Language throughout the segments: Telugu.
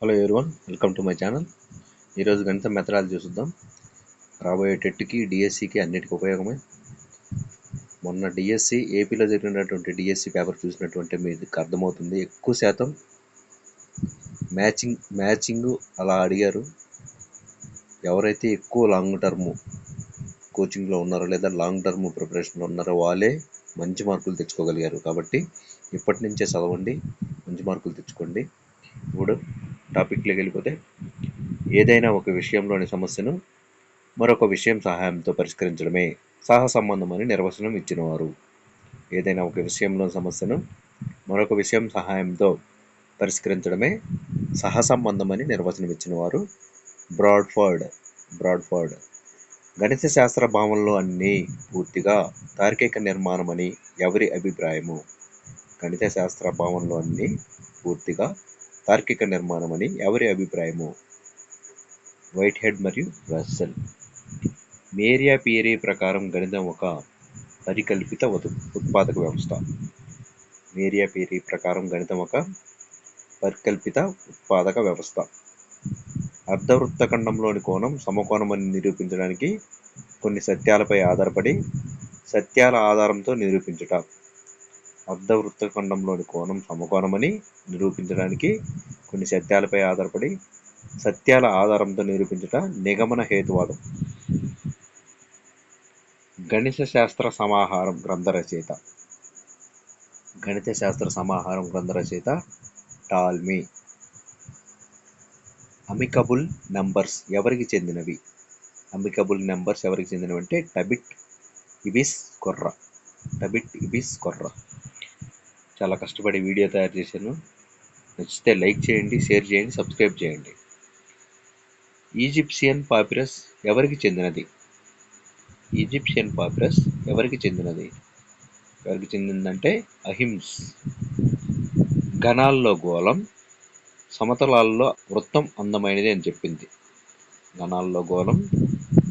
Hello everyone, welcome to my channel. ఈరోజు గణిత మెథడాలజీ చూద్దాం. రాబోయే టెట్కి, డిఎస్సికి అన్నిటికీ ఉపయోగమే. మొన్న డిఎస్సి ఏపీలో జరిగినటువంటి డిఎస్సి పేపర్ చూసినటువంటి మీకు అర్థమవుతుంది. ఎక్కువ శాతం మ్యాచింగ్ అలా అడిగారు. ఎవరైతే ఎక్కువ లాంగ్ టర్మ్ కోచింగ్లో ఉన్నారో లేదా లాంగ్ టర్మ్ ప్రిపరేషన్లో ఉన్నారో వాళ్ళే మంచి మార్కులు తెచ్చుకోగలిగారు. కాబట్టి ఇప్పటి నుంచే చదవండి, మంచి మార్కులు తెచ్చుకోండి. ఇప్పుడు టాపిక్లోకి వెళ్ళిపోతే, ఏదైనా ఒక విషయంలోని సమస్యను మరొక విషయం సహాయంతో పరిష్కరించడమే సహసంబంధం అని నిర్వచనం ఇచ్చినవారు. ఏదైనా ఒక విషయంలో సమస్యను మరొక విషయం సహాయంతో పరిష్కరించడమే సహసంబంధం అని నిర్వచనం ఇచ్చినవారు బ్రాడ్ఫర్డ్. గణిత శాస్త్ర భావనలో అన్నీ పూర్తిగా తార్కిక నిర్మాణమని ఎవరి అభిప్రాయము? గణిత శాస్త్ర భావనలో అన్నీ పూర్తిగా తార్కిక నిర్మాణమని ఎవరి అభిప్రాయము? వైట్హెడ్ మరియు రస్సెల్. మేరియా-పియరీ ప్రకారం గణితం ఒక పరికల్పిత ఉత్పాదక వ్యవస్థ. మేరియా-పియరీ ప్రకారం గణితం ఒక పరికల్పిత ఉత్పాదక వ్యవస్థ. అర్ధవృత్తఖండంలోని కోణం సమకోణమని నిరూపించడానికి కొన్ని సత్యాలపై ఆధారపడి సత్యాల ఆధారంతో నిరూపించుట. అర్ధవృత్తఖండంలోని కోణం సమకోణమని నిరూపించడానికి కొన్ని సత్యాలపై ఆధారపడి సత్యాల ఆధారంతో నిరూపించుట నిగమన హేతువాదం. గణిత శాస్త్ర సమాహారం గ్రంథ రచయిత. గణిత శాస్త్ర సమాహారం గ్రంథ రచయిత టాల్మీ. అమికబుల్ నంబర్స్ ఎవరికి చెందినవి? అమికబుల్ నెంబర్స్ ఎవరికి చెందినవి అంటే టబిట్ ఇబిస్ కొర్రా. చాలా కష్టపడి వీడియో తయారు చేశాను. నచ్చితే లైక్ చేయండి, షేర్ చేయండి, సబ్స్క్రైబ్ చేయండి. ఈజిప్షియన్ పాపిరస్ ఎవరికి చెందినది? ఈజిప్షియన్ పాపిరస్ ఎవరికి చెందిందంటే అహిమ్స్. ఘనాల్లో గోళం, సమతలాల్లో వృత్తం అందమైనది అని చెప్పింది. ఘనాల్లో గోళం,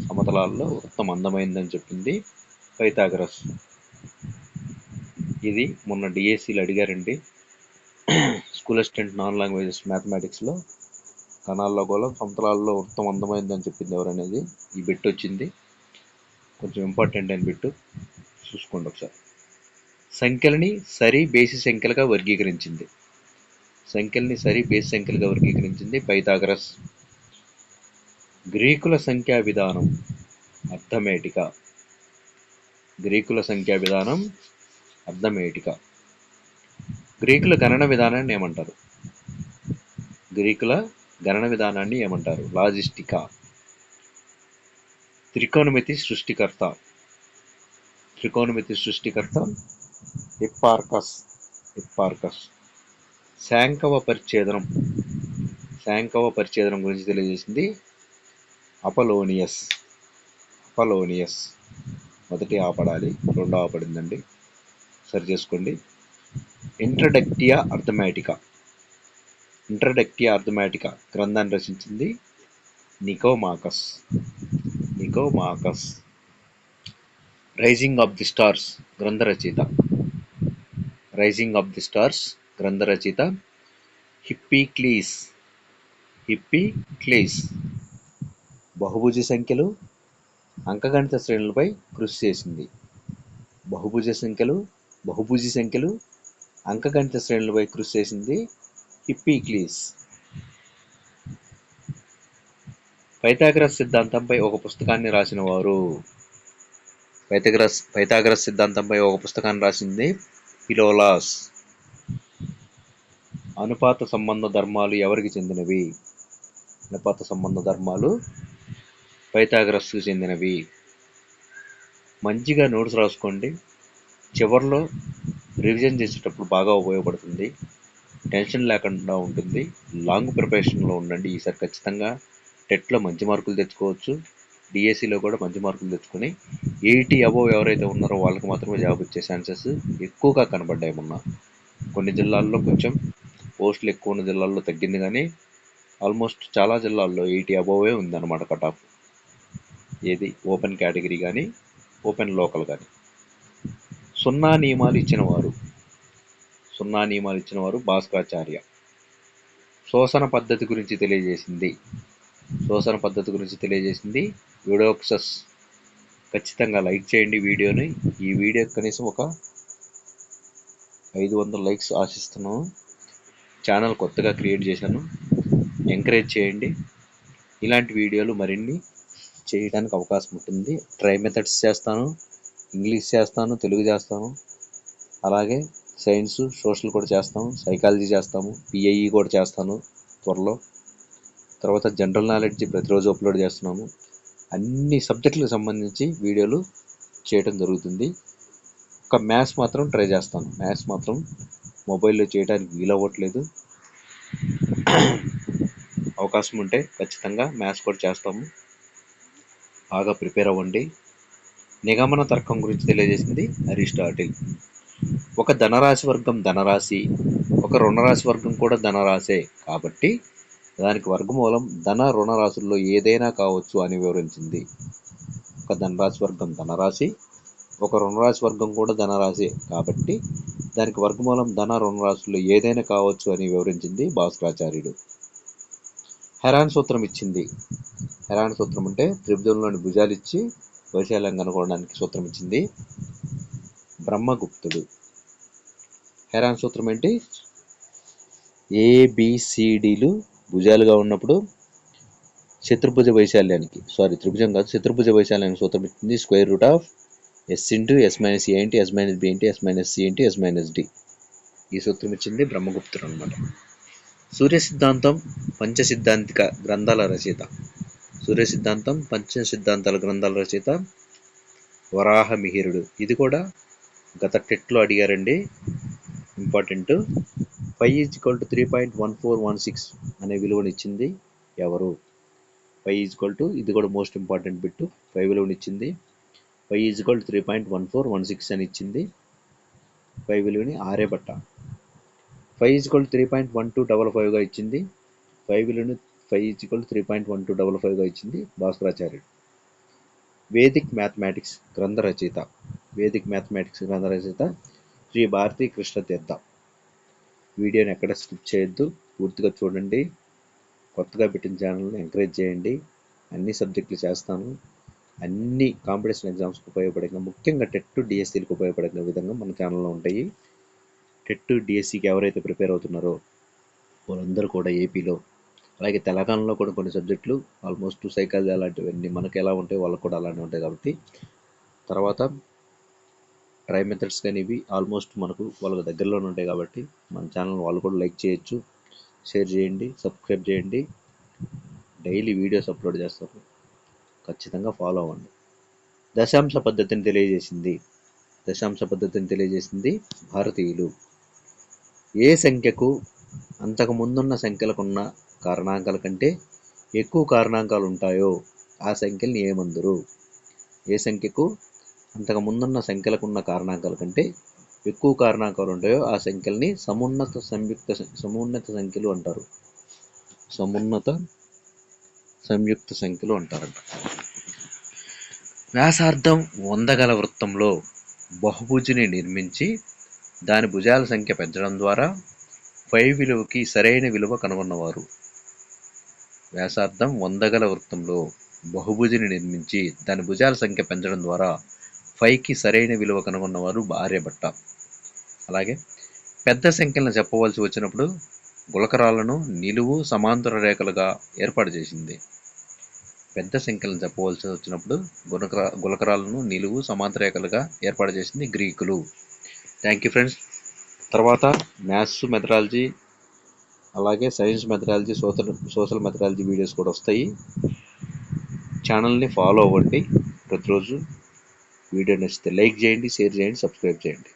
సమతలాల్లో వృత్తం అందమైనదని చెప్పింది పైథాగరస్. ఇది మొన్న డిఎస్సిలో అడిగారండి. స్కూల్ అసిస్టెంట్ నాన్ లాంగ్వేజెస్ మ్యాథమెటిక్స్లో ఘనాల్లో గోళం, సమతలాల్లో వృత్తం అందమైందని చెప్పింది ఎవరనేది ఈ బిట్ వచ్చింది. కొంచెం ఇంపార్టెంట్ అయిన బిట్టు, చూసుకోండి ఒకసారి. సంఖ్యలని సరి బేసి సంఖ్యలుగా వర్గీకరించింది. సంఖ్యల్ని సరి బేసి సంఖ్యలుగా వర్గీకరించింది పైథాగరస్. గ్రీకుల సంఖ్యా విధానం అర్థమేటిక. గ్రీకుల సంఖ్యా విధానం అర్థమేటిక. గ్రీకుల గణన విధానాన్ని ఏమంటారు? గ్రీకుల గణన విధానాన్ని ఏమంటారు? లాజిస్టికా. త్రికోణమితి సృష్టికర్త హిప్పార్కస్. శాంకవ పరిచ్ఛేదనం గురించి తెలియజేసింది అపలోనియస్. మొదటి ఆపడాలి, రెండో ఆపడిందండి, సరి చేసుకోండి. ఇంట్రడక్టియా అర్థమెటికా గ్రంథాన్ని రచించింది నికోమాకస్. రైజింగ్ ఆఫ్ ది స్టార్స్ గ్రంథ రచయిత హిప్పిక్లీస్. బహుభుజ సంఖ్యలు, అంకగణిత శ్రేణులపై కృషి చేసింది. బహుభుజి సంఖ్యలు, అంకగణిత శ్రేణులపై కృషి చేసింది హిప్పిక్లీస్. పైథాగరస్ సిద్ధాంతంపై ఒక పుస్తకాన్ని రాసిన వారు? పైథాగరస్ సిద్ధాంతంపై ఒక పుస్తకాన్ని రాసింది ఫిలోలాస్. అనుపాత సంబంధ ధర్మాలు ఎవరికి చెందినవి? అనుపాత సంబంధ ధర్మాలు పైథాగరస్కు చెందినవి. మంచిగా నోట్స్ రాసుకోండి, చివరిలో రివిజన్ చేసేటప్పుడు బాగా ఉపయోగపడుతుంది. టెన్షన్ లేకుండా ఉంటుంది. లాంగ్ ప్రిపరేషన్లో ఉండండి. ఈసారి ఖచ్చితంగా టెట్లో మంచి మార్కులు తెచ్చుకోవచ్చు. డిఎస్సిలో కూడా మంచి మార్కులు తెచ్చుకొని 80 అబోవ్ ఎవరైతే ఉన్నారో వాళ్ళకి మాత్రమే జాబ్ వచ్చే ఛాన్సెస్ ఎక్కువగా కనబడ్డాయి. మొన్న కొన్ని జిల్లాల్లో కొంచెం పోస్టులు ఎక్కువ ఉన్న జిల్లాల్లో తగ్గింది, కానీ ఆల్మోస్ట్ చాలా జిల్లాల్లో 80 అబోవే ఉందన్నమాట కట్ ఆఫ్. ఏది ఓపెన్ కేటగిరీ కానీ ఓపెన్ లోకల్ కానీ. సున్నా నియమాలు ఇచ్చిన వారు భాస్కరాచార్య. శోషణ పద్ధతి గురించి తెలియజేసింది యూడోక్సస్. ఖచ్చితంగా లైక్ చేయండి వీడియోని. ఈ వీడియో కనీసం ఒక 500 లైక్స్ ఆశిస్తున్నాను. ఛానల్ కొత్తగా క్రియేట్ చేశాను, ఎంకరేజ్ చేయండి. ఇలాంటి వీడియోలు మరిన్ని చేయడానికి అవకాశం ఉంటుంది. ట్రై మెథడ్స్ చేస్తాను, ఇంగ్లీష్ చేస్తాను, తెలుగు చేస్తాను, అలాగే సైన్స్, సోషల్ కూడా చేస్తాము, సైకాలజీ చేస్తాము, పిఐఈ కూడా చేస్తాను త్వరలో. తర్వాత జనరల్ నాలెడ్జ్ ప్రతిరోజు అప్లోడ్ చేస్తున్నాము. అన్ని సబ్జెక్టులకు సంబంధించి వీడియోలు చేయడం జరుగుతుంది. ఒక మ్యాథ్స్ మాత్రం ట్రై చేస్తాను. మ్యాథ్స్ మాత్రం మొబైల్లో చేయడానికి వీలవ్వట్లేదు. అవకాశం ఉంటే ఖచ్చితంగా మ్యాథ్స్ కూడా చేస్తాము. బాగా ప్రిపేర్ అవ్వండి. నిగమన తర్కం గురించి తెలియజేసింది అరిస్టాటిల్. ఒక ధనరాశి వర్గం ధనరాశి, ఒక రుణరాశి వర్గం కూడా ధనరాశే కాబట్టి దానికి వర్గమూలం ధన రుణ రాశుల్లో ఏదైనా కావచ్చు అని వివరించింది. ఒక ధనరాశి వర్గం ధనరాశి, ఒక రుణరాశి వర్గం కూడా ధనరాశి కాబట్టి దానికి వర్గమూలం ధన రుణ రాశుల్లో ఏదైనా కావచ్చు అని వివరించింది భాస్కరాచార్యుడు. హెరాన్ సూత్రం ఇచ్చింది. హెరాన్ సూత్రం అంటే త్రిభుజంలోని భుజాలు ఇచ్చి వైశాల్యం కనుగొనడానికి సూత్రం ఇచ్చింది బ్రహ్మగుప్తుడు. హెరాన్ సూత్రం ఏంటి? ఏబిసిడిలు భుజాలుగా ఉన్నప్పుడు త్రిభుజం కాదు, చతుర్భుజ వైశాల్యానికి సూత్రం ఇచ్చింది √S × S - A ఏంటి, S - B ఏంటి, S - C ఏంటి, S - D. ఈ సూత్రం ఇచ్చింది బ్రహ్మగుప్తుడు అనమాట. సూర్య సిద్ధాంతం పంచసిద్ధాంతిక గ్రంథాల రచయిత వరాహమిహిరుడు. ఇది కూడా గత టెట్లో అడిగారండి, ఇంపార్టెంట్. 5 = 3.1416 అనే విలువనిచ్చింది ఎవరు? 5 ఇది కూడా మోస్ట్ ఇంపార్టెంట్ బిట్. 5 విలువనిచ్చింది. 5 = 3.1416 అని ఇచ్చింది. 5 విలువని ఆర్యభట్ట. 5 = 3.1255గా ఇచ్చింది. 5 విలువని 5 = 3.1255గా ఇచ్చింది భాస్కరాచార్యుడు. వేదిక్ మ్యాథమెటిక్స్ గ్రంథ రచయిత శ్రీ భారతీ కృష్ణ తీర్థ. వీడియోని ఎక్కడ స్కిప్ చేయొద్దు, పూర్తిగా చూడండి. కొత్తగా పెట్టిన ఛానల్ని ఎంకరేజ్ చేయండి. అన్ని సబ్జెక్టులు చేస్తాను. అన్ని కాంపిటీషన్ ఎగ్జామ్స్కి ఉపయోగపడే, ముఖ్యంగా టెట్ డిఎస్సీలకు ఉపయోగపడే విధంగా మన ఛానల్లో ఉంటాయి. టెట్ డిఎస్సీకి ఎవరైతే ప్రిపేర్ అవుతున్నారో వాళ్ళందరూ కూడా ఏపీలో, అలాగే తెలంగాణలో కూడా కొన్ని సబ్జెక్టులు ఆల్మోస్ట్ సైకాలజీ అలాంటివన్నీ మనకు ఎలా ఉంటాయి వాళ్ళకు కూడా అలానే ఉంటాయి కాబట్టి, తర్వాత ట్రై మెథడ్స్ కానీ ఇవి ఆల్మోస్ట్ మనకు వాళ్ళ దగ్గరలోనే ఉంటాయి కాబట్టి మన ఛానల్ వాళ్ళు కూడా లైక్ చేయొచ్చు, షేర్ చేయండి, సబ్స్క్రైబ్ చేయండి. డైలీ వీడియోస్ అప్లోడ్ చేస్తారు, ఖచ్చితంగా ఫాలో అవ్వండి. దశాంశ పద్ధతిని తెలియజేసింది భారతీయులు. ఏ సంఖ్యకు అంతకు ముందున్న సంఖ్యలకున్న కారణాంకాల కంటే ఎక్కువ కారణాంకాలు ఉంటాయో ఆ సంఖ్యల్ని ఏమందురు? ఏ సంఖ్యకు అంతకు ముందున్న సంఖ్యలకున్న కారణాంకాల కంటే ఎక్కువ కారణాంకాలు ఉంటాయో ఆ సంఖ్యల్ని సమున్నత సంఖ్యలు అంటారు. సమున్నత సంయుక్త సంఖ్యలు అంటారంట. వ్యాసార్థం 100 గల వృత్తంలో బహుభుజిని నిర్మించి దాని భుజాల సంఖ్య పెంచడం ద్వారా 5 విలువకి సరైన విలువ కనుగొన్నవారు. వ్యాసార్థం 100 గల వృత్తంలో బహుభుజిని నిర్మించి దాని భుజాల సంఖ్య పెంచడం ద్వారా 5కి సరైన విలువ కనుగొన్నవారు ఆర్యభట్ట. అలాగే పెద్ద సంఖ్యలను చెప్పవలసి వచ్చినప్పుడు గులకరాలను నిలువు సమాంతర రేఖలుగా ఏర్పాటు చేసింది. పెద్ద సంఖ్యలను చెప్పవలసి వచ్చినప్పుడు గులకరాలను నిలువు సమాంతర రేఖలుగా ఏర్పాటు చేసింది గ్రీకులు. Thank you friends. తర్వాత మ్యాథ్స్ మెథడాలజీ, అలాగే science methodology, social methodology videos కూడా వస్తాయి. ఛానల్ని ఫాలో అవ్వండి. ప్రతిరోజు వీడియో నచ్చితే లైక్ చేయండి, షేర్ చేయండి, సబ్స్క్రైబ్ చేయండి.